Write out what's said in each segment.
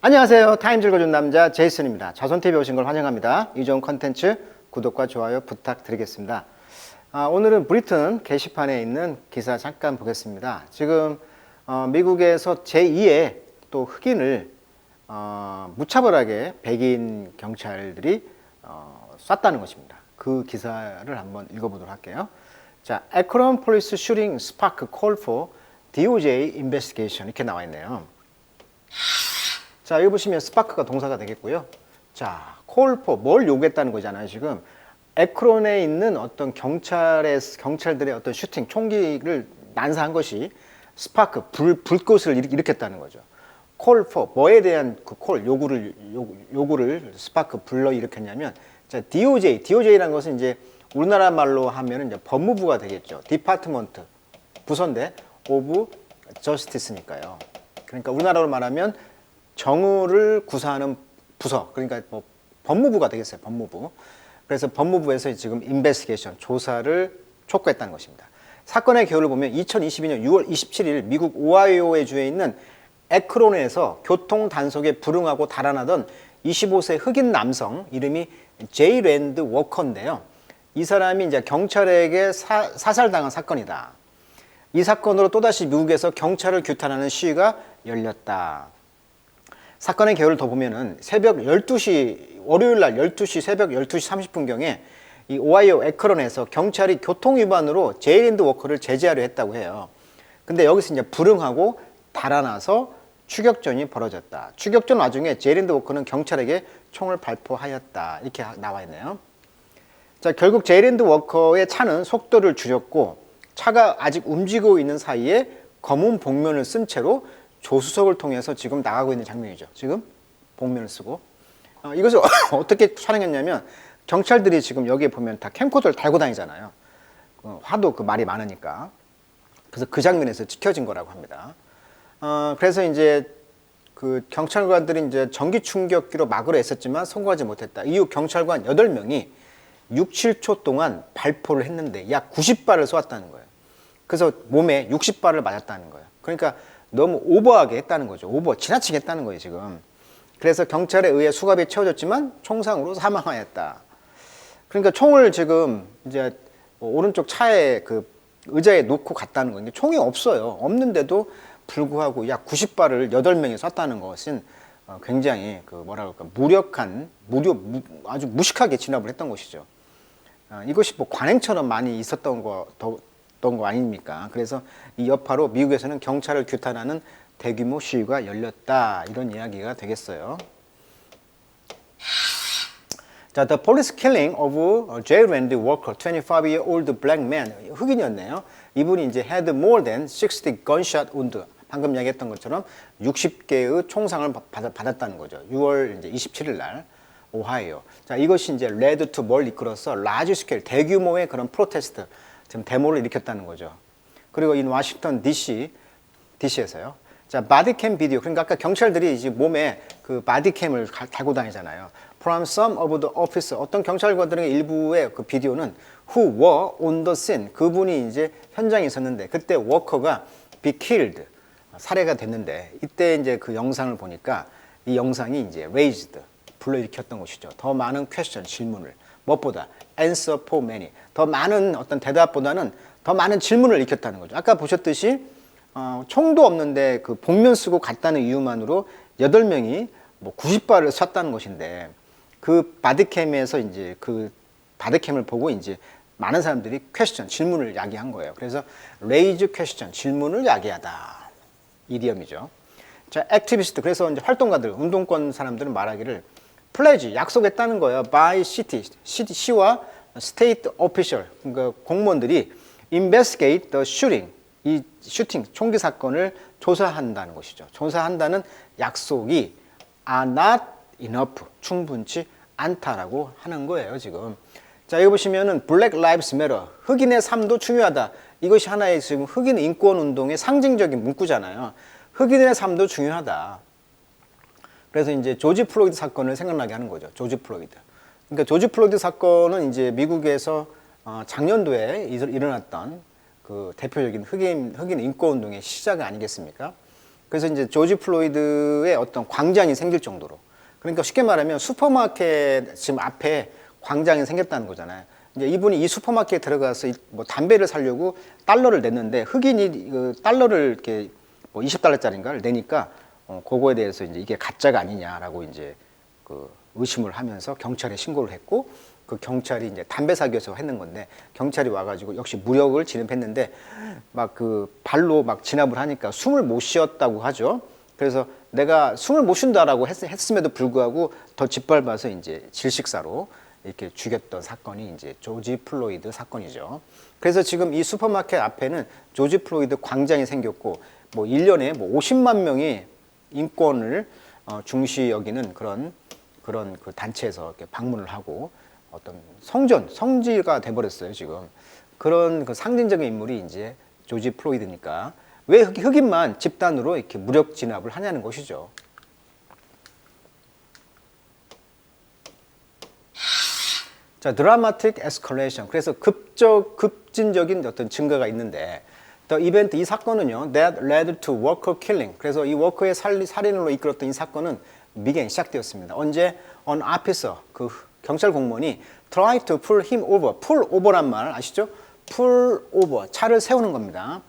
안녕하세요. 타임즈 읽어준 남자 제이슨입니다. 자손TV에 오신 걸 환영합니다. 이 좋은 컨텐츠 구독과 좋아요 부탁드리겠습니다. 오늘은 브리튼 게시판에 있는 기사 잠깐 보겠습니다. 지금 미국에서 제2의 또 흑인을 무차별하게 백인 경찰들이 쐈다는 것입니다. 그 기사를 한번 읽어보도록 할게요. 자, Akron Police Shooting Spark Call for DOJ Investigation 이렇게 나와 있네요. 자, 여기 보시면 스파크가 동사가 되겠고요. 자, 콜포 뭘 요구했다는 거잖아요. 지금 에크론에 있는 어떤 경찰들의 어떤 슈팅, 총기를 난사한 것이 스파크, 불꽃을 일으켰다는 거죠. 콜포 뭐에 대한 그 콜 요구를 스파크 불러 일으켰냐면, 자, DOJ라는 것은 이제 우리나라 말로 하면은 이제 법무부가 되겠죠. 디파트먼트 부서인데 오브 저스티스니까요. 그러니까 우리나라로 말하면 정의를 구사하는 부서, 그러니까 뭐 법무부가 되겠어요. 법무부. 그래서 법무부에서 지금 인베스티게이션 조사를 촉구했다는 것입니다. 사건의 개요를 보면 2022년 6월 27일 미국 오하이오의 주에 있는 에크론에서 교통 단속에 불응하고 달아나던 25세 흑인 남성 이름이 제이 랜드 워커인데요. 이 사람이 이제 경찰에게 사살당한 사건이다. 이 사건으로 또다시 미국에서 경찰을 규탄하는 시위가 열렸다. 사건의 개요를 더 보면은 새벽 12시, 월요일 날 12시, 새벽 12시 30분경에 이 오하이오 에크론에서 경찰이 교통위반으로 제이 랜드 워커를 제지하려 했다고 해요. 근데 여기서 이제 불응하고 달아나서 추격전이 벌어졌다. 추격전 와중에 제이 랜드 워커는 경찰에게 총을 발포하였다. 이렇게 나와 있네요. 자, 결국 제이 랜드 워커의 차는 속도를 줄였고 차가 아직 움직이고 있는 사이에 검은 복면을 쓴 채로 조수석을 통해서 지금 나가고 있는 장면이죠. 지금 복면을 쓰고 이것을 어떻게 촬영했냐면 경찰들이 지금 여기에 보면 다 캠코더를 달고 다니잖아요. 하도 그 말이 많으니까. 그래서 그 장면에서 찍혀진 거라고 합니다. 그래서 이제 그 경찰관들이 이제 전기 충격기로 막으려 했었지만 성공하지 못했다. 이후 경찰관 8명이 6, 7초 동안 발포를 했는데 약 90발을 쏘았다는 거예요. 그래서 몸에 60발을 맞았다는 거예요. 그러니까 너무 오버하게 했다는 거죠. 지나치게 했다는 거예요, 지금. 그래서 경찰에 의해 수갑이 채워졌지만 총상으로 사망하였다. 그러니까 총을 지금 이제 오른쪽 차에 그 의자에 놓고 갔다는 건데 총이 없어요. 없는데도 불구하고 약 90발을 8명이 쐈다는 것은 굉장히 그 뭐라 그럴까 아주 무식하게 진압을 했던 것이죠. 이것이 뭐 관행처럼 많이 있었던 거 아닙니까? 그래서 이 여파로 미국에서는 경찰을 규탄하는 대규모 시위가 열렸다. 이런 이야기가 되겠어요. 자, the police killing of J. Randy Walker, 25-year-old black man. 흑인이었네요. 이분이 이제 had more than 60 gunshot wound. 방금 이야기했던 것처럼 60개의 총상을 받았다는 거죠. 6월 이제 27일 날 오하이오. 자, 이것이 이제 led to 뭘 이끌어서 large scale 대규모의 그런 프로테스트, 지금 데모를 일으켰다는 거죠. 그리고 이 워싱턴 DC에서요. 자, 바디캠 비디오. 그러니까 아까 경찰들이 이제 몸에 그 바디캠을 달고 다니잖아요. From some of the officers. 어떤 경찰관들의 일부의 그 비디오는 who were on the scene. 그분이 이제 현장에 있었는데 그때 워커가 be killed. 살해가 됐는데 이때 이제 그 영상을 보니까 이 영상이 이제 raised. 불러일으켰던 것이죠. 더 많은 퀘스천, 질문을. 무엇보다 answer for many. 더 많은 어떤 대답보다는 더 많은 질문을 일으켰다는 거죠. 아까 보셨듯이 총도 없는데 그 복면 쓰고 갔다는 이유만으로 8명이 뭐 90발을 쐈다는 것인데 그 바디캠에서 이제 그 바디캠을 보고 이제 많은 사람들이 퀘스천, 질문을 야기한 거예요. 그래서 raise question, 질문을 야기하다. 이디엄이죠. 자, 액티비스트. 그래서 이제 활동가들, 운동권 사람들은 말하기를 플레지, 약속했다는 거예요. by 시와 state official, 그러니까 공무원들이 investigate the shooting, 이 슈팅, 총기 사건을 조사한다는 것이죠. 조사한다는 약속이 are not enough, 충분치 않다라고 하는 거예요, 지금. 자, 여기 보시면은 Black Lives Matter, 흑인의 삶도 중요하다. 이것이 하나의 지금 흑인 인권 운동의 상징적인 문구잖아요. 흑인의 삶도 중요하다. 그래서 이제 조지 플로이드 사건을 생각나게 하는 거죠. 조지 플로이드. 그러니까 조지 플로이드 사건은 이제 미국에서 작년도에 일어났던 그 대표적인 흑인 인권 운동의 시작 아니겠습니까? 그래서 이제 조지 플로이드의 어떤 광장이 생길 정도로. 그러니까 쉽게 말하면 슈퍼마켓 지금 앞에 광장이 생겼다는 거잖아요. 이제 이분이 이 슈퍼마켓에 들어가서 뭐 담배를 사려고 달러를 냈는데 흑인이 그 달러를 이렇게 뭐 20달러짜리인가를 내니까 그거에 대해서 이제 이게 가짜가 아니냐라고 이제 그 의심을 하면서 경찰에 신고를 했고 그 경찰이 이제 담배 사기에서 했는 건데 경찰이 와가지고 역시 무력을 진압했는데 막 그 발로 막 진압을 하니까 숨을 못 쉬었다고 하죠. 그래서 내가 숨을 못 쉰다라고 했음에도 불구하고 더 짓밟아서 이제 질식사로 이렇게 죽였던 사건이 이제 조지 플로이드 사건이죠. 그래서 지금 이 슈퍼마켓 앞에는 조지 플로이드 광장이 생겼고 뭐 1년에 뭐 50만 명이 인권을 중시 여기는 그런 그 단체에서 이렇게 방문을 하고 어떤 성지가 돼버렸어요 지금. 그런 그 상징적인 인물이 이제 조지 플로이드니까 왜 흑인만 집단으로 이렇게 무력 진압을 하냐는 것이죠. 자, 드라마틱 에스컬레이션. 그래서 급진적인 어떤 증가가 있는데, 이 사건은요, that led to worker killing. 그래서 이 워커의 살인으로 이끌었던 이 사건은 시작되었습니다. 언제? An officer, 그 경찰 공무원이 try to pull him over. pull over란 말 아시죠? pull over, 차를 세우는 겁니다.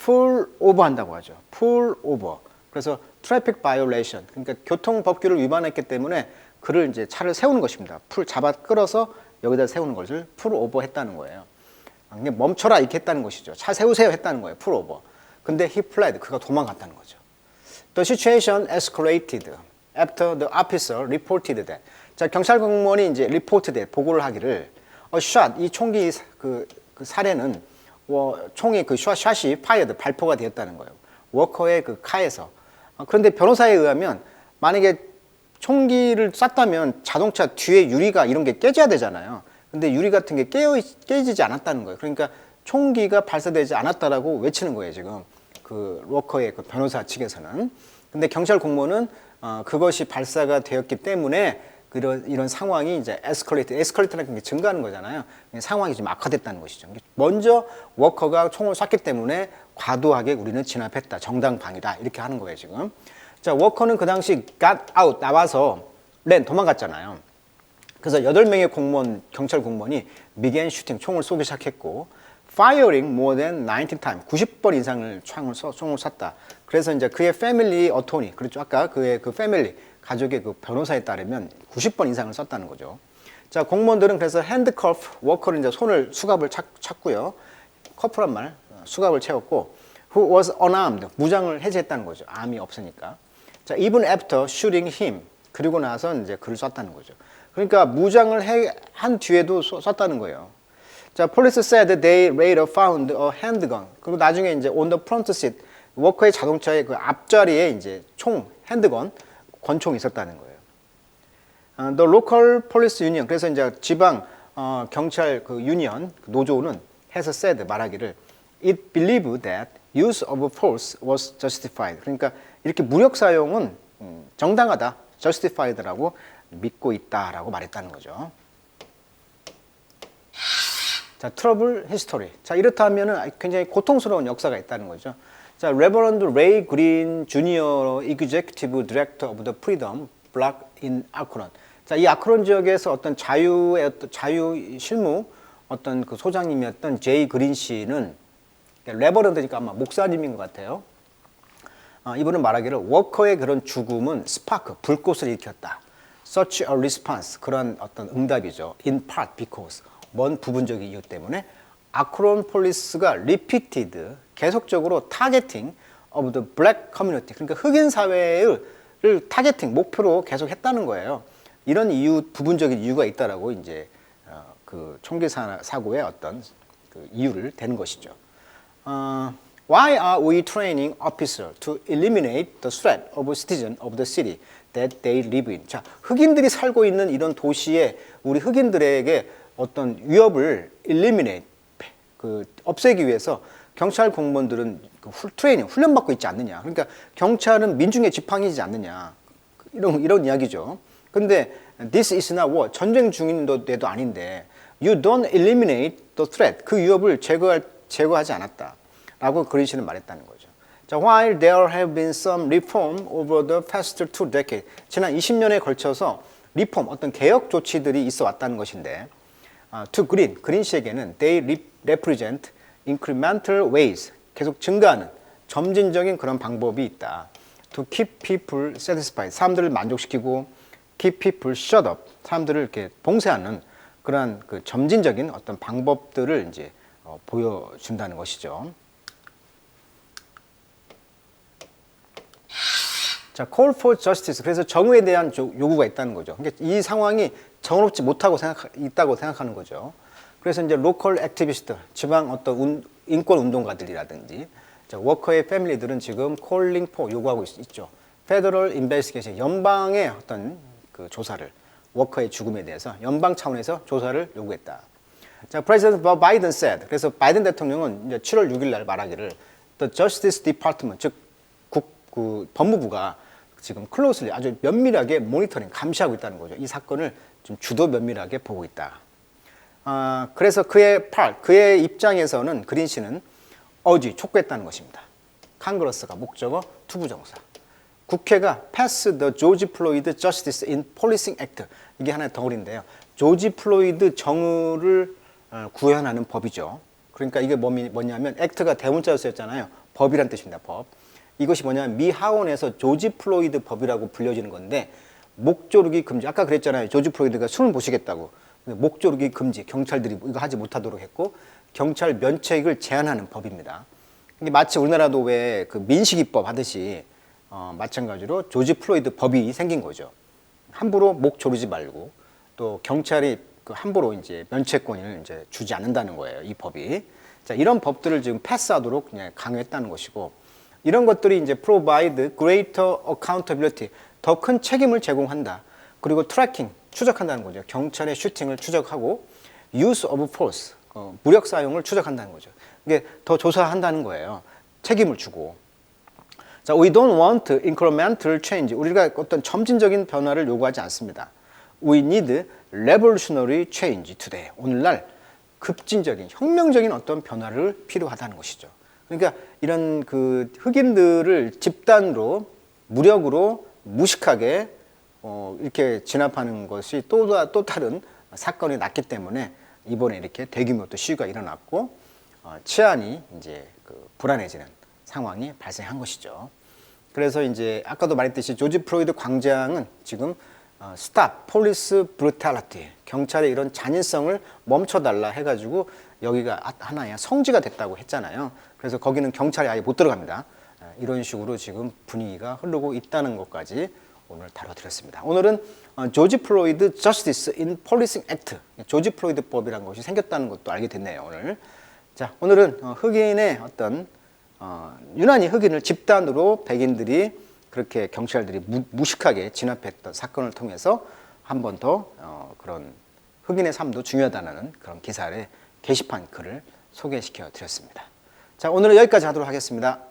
pull over 한다고 하죠. pull over. 그래서 traffic violation, 그러니까 교통법규를 위반했기 때문에 그를 이제 차를 세우는 것입니다. 잡아 끌어서 여기다 세우는 것을 pull over 했다는 거예요. 그냥 멈춰라 이렇게 했다는 것이죠. 차 세우세요 했다는 거예요. pull over. 근데 he fled, 그가 도망갔다는 거죠. The situation escalated after the officer reported that. 자, 경찰 공무원이 이제 report that, 보고를 하기를 shot, 이 총기 그 살해는 총의 그 샷이 fired, 발포가 되었다는 거예요. 워커의 그 카에서. 그런데 변호사에 의하면 만약에 총기를 쐈다면 자동차 뒤에 유리가 이런 게 깨져야 되잖아요. 근데 유리 같은 게 깨지지 않았다는 거예요. 그러니까 총기가 발사되지 않았다라고 외치는 거예요, 지금. 그 워커의 그 변호사 측에서는. 근데 경찰 공무원은 그것이 발사가 되었기 때문에 이런 상황이 이제 에스컬레이트라는 게 증가하는 거잖아요. 상황이 좀 악화됐다는 것이죠. 먼저 워커가 총을 쐈기 때문에 과도하게 우리는 진압했다. 정당방위다. 이렇게 하는 거예요, 지금. 자, 워커는 그 당시 got out, 나와서 도망갔잖아요. 그래서 8명의 경찰 공무원이 began shooting, 총을 쏘기 시작했고 firing more than 90 times, 90번 이상을 총을 쐈다. 그래서 이제 그의 패밀리 어토니, 그렇죠. 아까 그의 그 패밀리, 가족의 그 변호사에 따르면 90번 이상을 썼다는 거죠. 자, 공무원들은 그래서 핸드커프, 워커를 이제 수갑을 찾고요. 커프란 말, 수갑을 채웠고, who was unarmed, 무장을 해제했다는 거죠. 암이 없으니까. 자, even after shooting him, 그리고 나서 이제 그를 쐈다는 거죠. 그러니까 무장을 한 뒤에도 쐈다는 거예요. 자, police said they later found a handgun. 그리고 나중에 이제 on the front seat, 워커의 자동차의 그 앞자리에 이제 핸드건, 권총이 있었다는 거예요. The local police union, 그래서 이제 지방 경찰 그 유니언 노조는 해서 said, 말하기를 it believed that use of force was justified. 그러니까 이렇게 무력 사용은 정당하다, justified라고 믿고 있다라고 말했다는 거죠. 자, 트러블 히스토리. 자, 이렇다면은 굉장히 고통스러운 역사가 있다는 거죠. 자, 레버런드 레이 그린 주니어 Executive Director of the Freedom Block in 아크론. 자, 이 아크론 지역에서 어떤 자유 실무 어떤 그 소장님이었던 제이 그린 씨는 레버런드니까 아마 목사님인 것 같아요. 이분은 말하기를 워커의 그런 죽음은 스파크, 불꽃을 일으켰다. Such a response, 그런 어떤 응답이죠. In part because, 먼 부분적인 이유 때문에 아크론 폴리스가 repeated, 계속적으로 targeting of the black community, 그러니까 흑인 사회를 타겟팅, 목표로 계속 했다는 거예요. 이런 부분적인 이유가 있다라고 이제 그 총기 사고의 어떤 그 이유를 대는 것이죠. Why are we training officers to eliminate the threat of citizens of the city that they live in? 자, 흑인들이 살고 있는 이런 도시에 우리 흑인들에게 어떤 위협을 eliminate, 없애기 위해서 경찰 공무원들은 트레이닝, 훈련받고 있지 않느냐. 그러니까 경찰은 민중의 지팡이지 않느냐. 이런 이야기죠. 근데 this is not war. 전쟁 중인데도 아닌데 you don't eliminate the threat. 그 위협을 제거하지 않았다. 라고 그린 씨는 말했다는 거죠. 자, while there have been some reform over the past 2 decades. 지난 20년에 걸쳐서 리폼, 어떤 개혁 조치들이 있어 왔다는 것인데, to 그린 씨에게는 they represent incremental ways, 계속 증가하는 점진적인 그런 방법이 있다. To keep people satisfied, 사람들을 만족시키고, keep people shut up, 사람들을 이렇게 봉쇄하는 그러한 그 점진적인 어떤 방법들을 이제 보여준다는 것이죠. 자, call for justice. 그래서 정의에 대한 요구가 있다는 거죠. 그러니까 이 상황이 정의롭지 못하고 있다고 생각하는 거죠. 그래서 이제 local activist, 지방 어떤 인권 운동가들이라든지, 자, 워커의 패밀리들은 지금 calling for 요구하고 있죠. Federal investigation, 연방의 어떤 그 조사를, 워커의 죽음에 대해서 연방 차원에서 조사를 요구했다. 자, President Biden said. 그래서 바이든 대통령은 이제 7월 6일 날 말하기를 the Justice Department, 즉 법무부가 지금 클로슬리 아주 면밀하게 모니터링, 감시하고 있다는 거죠. 이 사건을 좀 주도 면밀하게 보고 있다. 그래서 그의 입장에서는 그린 씨는 촉구했다는 것입니다. 칸그러스가 목적어, 투부정사. 국회가 pass the George Floyd Justice in Policing Act. 이게 하나의 덩어리인데요. 조지 플로이드 정의를 구현하는 법이죠. 그러니까 이게 뭐냐면 액트가 대문자로 쓰였잖아요. 법이란 뜻입니다. 법. 이것이 뭐냐면 미 하원에서 조지 플로이드 법이라고 불려지는 건데, 목 조르기 금지. 아까 그랬잖아요. 조지 플로이드가 숨을 못 쉬겠다고. 목 조르기 금지. 경찰들이 이거 하지 못하도록 했고, 경찰 면책을 제한하는 법입니다. 이게 마치 우리나라도 왜 그 민식이법 하듯이 마찬가지로 조지 플로이드 법이 생긴 거죠. 함부로 목 조르지 말고, 또 경찰이 그 함부로 이제 면책권을 이제 주지 않는다는 거예요. 이 법이. 자, 이런 법들을 지금 패스하도록 그냥 강요했다는 것이고, 이런 것들이 이제 provide greater accountability, 더 큰 책임을 제공한다. 그리고 tracking, 추적한다는 거죠. 경찰의 슈팅을 추적하고, use of force, 무력 사용을 추적한다는 거죠. 이게 더 조사한다는 거예요. 책임을 주고. 자, we don't want incremental change. 우리가 어떤 점진적인 변화를 요구하지 않습니다. We need revolutionary change today. 오늘날 급진적인, 혁명적인 어떤 변화를 필요하다는 것이죠. 그러니까 이런 그 흑인들을 집단으로, 무력으로, 무식하게 이렇게 진압하는 것이 또 다른 사건이 났기 때문에 이번에 이렇게 대규모 또 시위가 일어났고, 치안이 이제 그 불안해지는 상황이 발생한 것이죠. 그래서 이제 아까도 말했듯이 조지 플로이드 광장은 지금 Stop Police Brutality, 경찰의 이런 잔인성을 멈춰달라 해가지고 여기가 하나의 성지가 됐다고 했잖아요. 그래서 거기는 경찰이 아예 못 들어갑니다. 이런 식으로 지금 분위기가 흐르고 있다는 것까지 오늘 다뤄드렸습니다. 오늘은 조지 플로이드 Justice in Policing Act, 조지 플로이드 법이라는 것이 생겼다는 것도 알게 됐네요. 오늘. 자, 오늘은 흑인의 어떤 유난히 흑인을 집단으로 백인들이 그렇게 경찰들이 무식하게 진압했던 사건을 통해서 한 번 더 그런 흑인의 삶도 중요하다는 그런 기사의 게시판 글을 소개시켜 드렸습니다. 자, 오늘은 여기까지 하도록 하겠습니다.